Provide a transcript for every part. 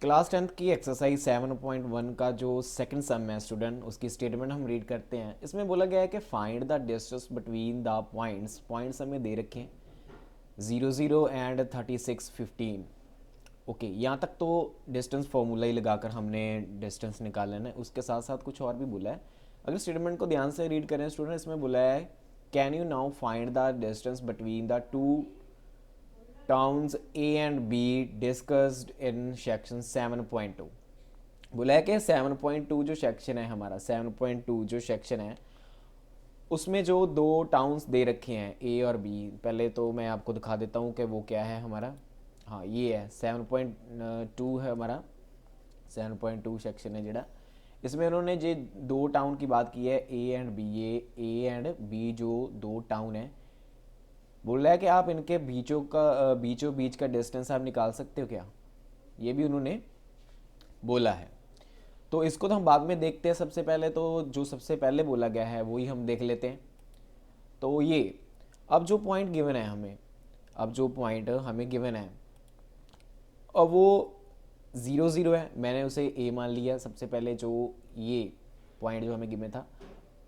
Class 10th की exercise 7.1 का जो सेकंड सम है स्टूडेंट, उसकी स्टेटमेंट हम रीड करते हैं। इसमें बोला गया है कि find the distance between the points हमें दे रखे हैं 00 एंड 3615। ओके, यहाँ तक तो डिस्टेंस फॉर्मूला ही लगाकर हमने डिस्टेंस निकाल लेना है। उसके साथ साथ कुछ और भी बोला है। अगर स्टेटमेंट को ध्यान से रीड करें स्टूडेंट, इसमें बोला है can you now find the distance between the two towns A and be discussed in section 7.2। बोला है कि 7.2 जो सेक्शन है हमारा, 7.2 जो सेक्शन है उसमें जो दो टाउन्स दे रखे हैं ए और बी, पहले तो मैं आपको दिखा देता हूँ कि वो क्या है हमारा। हाँ, ये है 7.2 है हमारा, 7.2 सेक्शन है जड़ा। इसमें उन्होंने जो दो टाउन की बात की है ए एंड बी, ये ए एंड बी जो दो टाउन है, बोल रहा है कि आप इनके बीचों बीच का डिस्टेंस आप निकाल सकते हो क्या, ये भी उन्होंने बोला है। तो इसको तो हम बाद में देखते हैं। सबसे पहले तो जो सबसे पहले बोला गया है वही हम देख लेते हैं। तो ये अब जो पॉइंट गिवन है हमें, अब जो पॉइंट हमें गिवन है अब वो 00 है, मैंने उसे ए मान लिया। सबसे पहले जो ये पॉइंट जो हमें गिवन था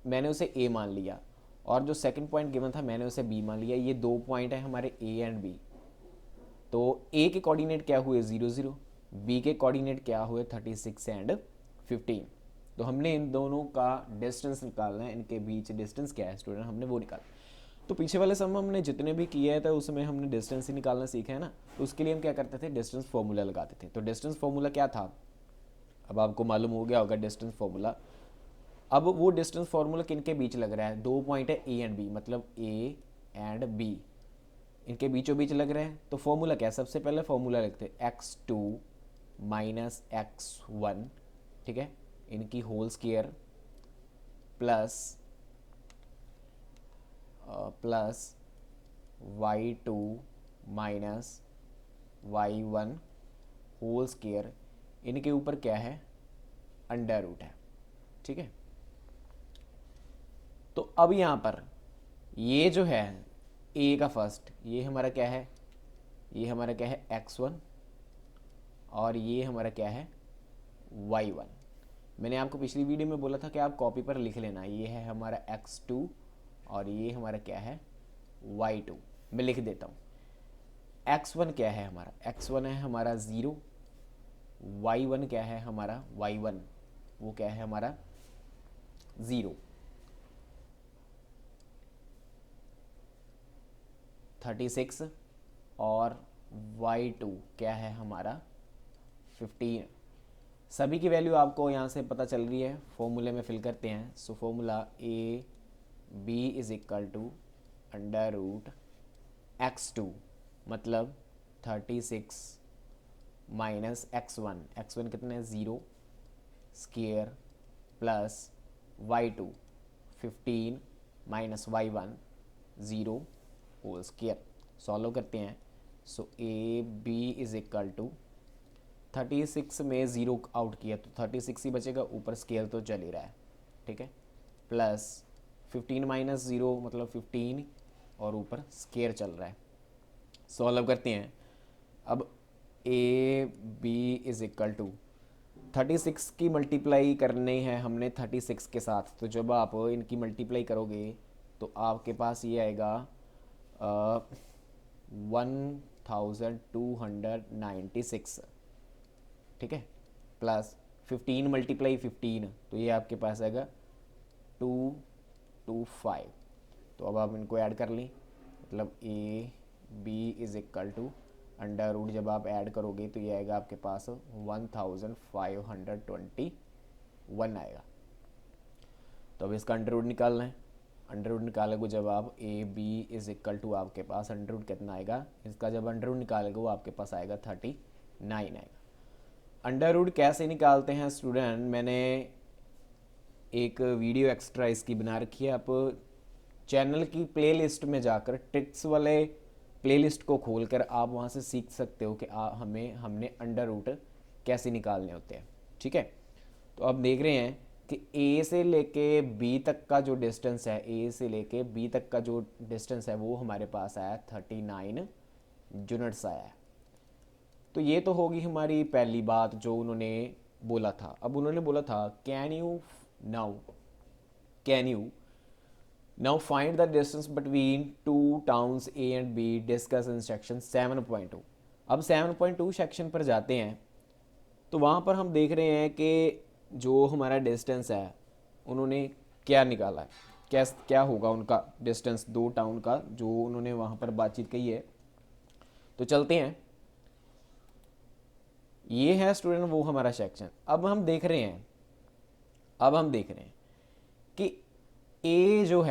मैंने उसे ए मान लिया, और जो सेकंड पॉइंट गिवन था मैंने उसे बी मान लिया। ये दो पॉइंट है हमारे ए एंड बी। तो ए के कोऑर्डिनेट क्या हुए 00, बी के कोऑर्डिनेट क्या हुए 36 एंड 15। तो हमने इन दोनों का डिस्टेंस निकालना है, इनके बीच डिस्टेंस क्या है स्टूडेंट, हमने वो निकाला। तो पीछे वाले सम हमने जितने भी किए हैं तो उसमें हमने डिस्टेंस ही निकालना सीखा है ना। तो उसके लिए हम क्या करते थे, डिस्टेंस फॉर्मूला लगाते थे। तो डिस्टेंस फॉर्मूला क्या था, अब आपको मालूम हो गया होगा डिस्टेंस फॉर्मूला। अब वो डिस्टेंस फॉर्मूला किन के बीच लग रहा है, दो पॉइंट है ए एंड बी, मतलब ए एंड बी, इनके बीचों बीच लग रहे हैं। तो फॉर्मूला क्या है, सबसे पहले फॉर्मूला लिखते हैं x2 माइनस x1, ठीक है, इनकी whole square plus plus y2 minus y1 whole square, इनके ऊपर क्या है, अंडर रूट है, ठीक है। तो अब यहाँ पर ये जो है ए का फर्स्ट, ये हमारा क्या है, ये हमारा क्या है x1, और ये हमारा क्या है y1। मैंने आपको पिछली वीडियो में बोला था कि आप कॉपी पर लिख लेना, ये है हमारा x2 और ये हमारा क्या है y2। मैं लिख देता हूँ। x1 क्या है हमारा, x1 है हमारा 0, y1 क्या है हमारा y1, वो क्या है हमारा 0, 36, और y2 क्या है हमारा 15। सभी की वैल्यू आपको यहाँ से पता चल रही है, फॉर्मूले में फिल करते हैं। So formula A B is equal to under root x2, मतलब 36 माइनस x1, x1 कितने हैं 0 square, plus y2 15 minus y1 0 whole square. Solve करते हैं। So A B is equal to 36 में 0 आउट किया तो 36 ही बचेगा, ऊपर स्केल तो चल ही रहा है, ठीक है, प्लस 15 माइनस 0 मतलब 15, और ऊपर स्केयर चल रहा है। सॉल्व करते हैं। अब A B is equal to 36 की मल्टीप्लाई करनी है हमने 36 के साथ। तो जब आप इनकी मल्टीप्लाई करोगे तो आपके पास ये आएगा 1296, ठीक है, प्लस 15 मल्टीप्लाई 15, तो ये आपके पास आएगा 225। तो अब आप इनको ऐड कर ली, मतलब A B is equal to under root, जब आप ऐड करोगे तो ये आएगा आपके पास 1521 आएगा। तो अब इसका अंडर रूट निकालना है। अंडर रूट निकालोगे जब आप A B is equal to, आपके पास अंडर रूट कितना आएगा, इसका जब अंडर रूट निकालोगे वो आपके पास आएगा 39 आएगा। अंडर रूट कैसे निकालते हैं स्टूडेंट, मैंने एक वीडियो एक्स्ट्रा इसकी बना रखी है। आप चैनल की प्लेलिस्ट में जाकर ट्रिक्स वाले प्लेलिस्ट को खोलकर आप वहाँ से सीख सकते हो कि हमने अंडर रूट कैसे निकालने होते हैं, ठीक है। तो अब देख रहे हैं कि ए से लेके बी तक का जो डिस्टेंस है, ए से लेके बी तक का जो डिस्टेंस है वो हमारे पास आया 39 यूनिट्स आया है। तो ये तो होगी हमारी पहली बात जो उन्होंने बोला था। अब उन्होंने बोला था can you now find the distance between two towns A and be discuss in section 7.2। अब 7.2 सेक्शन पर जाते हैं तो वहाँ पर हम देख रहे हैं कि जो हमारा डिस्टेंस है उन्होंने क्या निकाला है, क्या क्या होगा उनका डिस्टेंस दो टाउन का जो उन्होंने वहाँ पर बातचीत कही है। तो चलते हैं, ये है स्टूडेंट वो हमारा सेक्शन। अब हम देख रहे हैं कि ए जो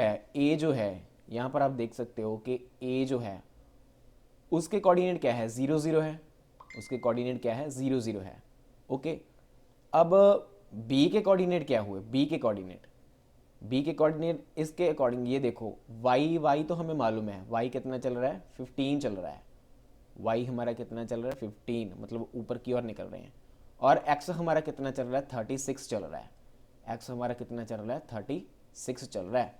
है यहाँ पर आप देख सकते हो कि ए जो है उसके कोऑर्डिनेट क्या है, 0 0 है। उसके कोऑर्डिनेट क्या है, 0 0 है। ओके, अब बी के कोऑर्डिनेट क्या हुए, बी के कोऑर्डिनेट इसके अकॉर्डिंग ये देखो, वाई तो हमें मालूम है, वाई कितना चल रहा है, 15 चल रहा है। वाई हमारा कितना चल रहा है, 15, मतलब ऊपर की ओर निकल रहे हैं। और एक्स हमारा कितना चल रहा है, 36 चल रहा है। एक्स हमारा कितना चल रहा है, 36 चल रहा है।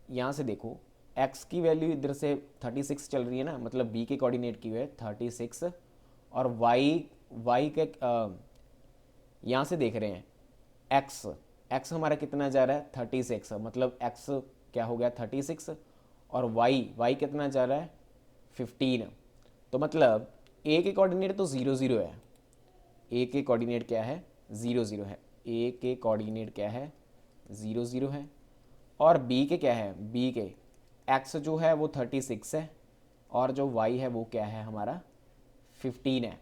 यहाँ से देखो x की वैल्यू इधर से 36 चल रही है ना, मतलब b के कोऑर्डिनेट की हुई है 36, और y के यहाँ से देख रहे हैं x हमारा कितना जा रहा है, 36, मतलब x क्या हो गया 36, और y कितना जा रहा है 15। तो मतलब a के कोऑर्डिनेट तो 0 0 है, a के कोऑर्डिनेट क्या है, 0 0 है। a के कोऑर्डिनेट क्या है, 0 0 है। और b के क्या है, b के x जो है वो 36 है, और जो y है वो क्या है हमारा 15 है।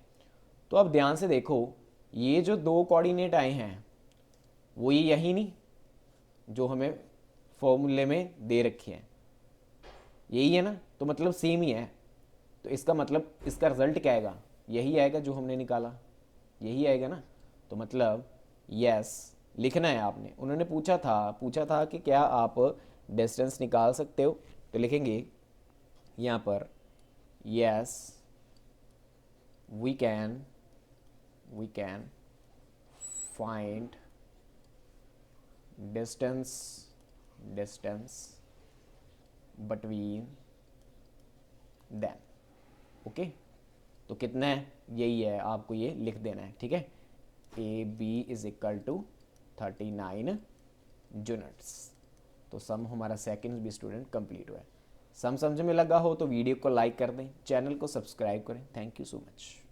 तो अब ध्यान से देखो, ये जो दो कोऑर्डिनेट आए हैं वो ये यही नहीं जो हमें फॉर्मूले में दे रखे हैं, यही है ना, तो मतलब सेम ही है। तो इसका मतलब इसका रिजल्ट क्या आएगा, यही आएगा जो हमने निकाला, यही आएगा ना। तो मतलब यस लिखना है आपने। उन्होंने पूछा था कि क्या आप डिस्टेंस निकाल सकते हो, तो लिखेंगे यहाँ पर yes we can find distance between them. Okay, तो कितना है, यही है, आपको ये लिख देना है, ठीक है। A B is equal to 39 units. तो सम हमारा सेकंड भी स्टूडेंट कंप्लीट हुआ है। सम समझ में लगा हो तो वीडियो को लाइक कर दें, चैनल को सब्सक्राइब करें। Thank you so much.